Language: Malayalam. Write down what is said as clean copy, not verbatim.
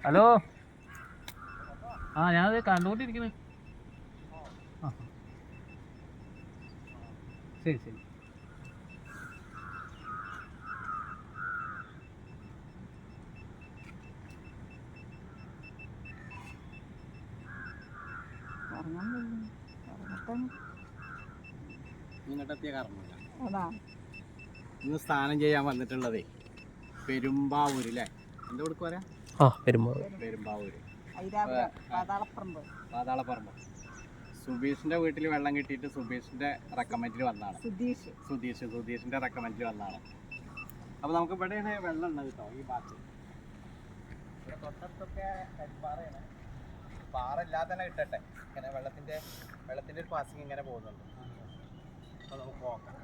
ഹലോ, ആ ഞാനത് കണ്ടുകൊണ്ടിരിക്കുന്നു. ശരി ശരി. ഇങ്ങോട്ടെത്തിയ കാരണമില്ല. ഇന്ന് സ്നാനം ചെയ്യാൻ വന്നിട്ടുള്ളതേ പെരുമ്പാവൂര് അല്ലേ? എന്താ കൊടുക്കുക പറയാ? പെരുമ്പാവൂര് പാതാളപ്പറമ്പ്. സുബീഷിന്റെ വീട്ടിൽ വെള്ളം കിട്ടിയിട്ട് സുബീഷിന്റെ റെക്കമെൻഡിൽ വന്നതാണ്. സുധീഷിന്റെ റെക്കമെൻഡിൽ വന്നതാണ്. അപ്പൊ നമുക്ക് ഇവിടെയാണ് വെള്ളം ഉള്ളത് കേട്ടോ. ഈ ഭാഗത്ത് ഇവിടെ തൊട്ടടുത്തൊക്കെ കരിപ്പാറയാണ്. പാറ ഇല്ലാതെ തന്നെ കിട്ടട്ടെ. ഇങ്ങനെ വെള്ളത്തിന്റെ ഒരു പാസിങ് ഇങ്ങനെ പോകുന്നുണ്ട്. അപ്പൊ നമുക്ക് നോക്കാം.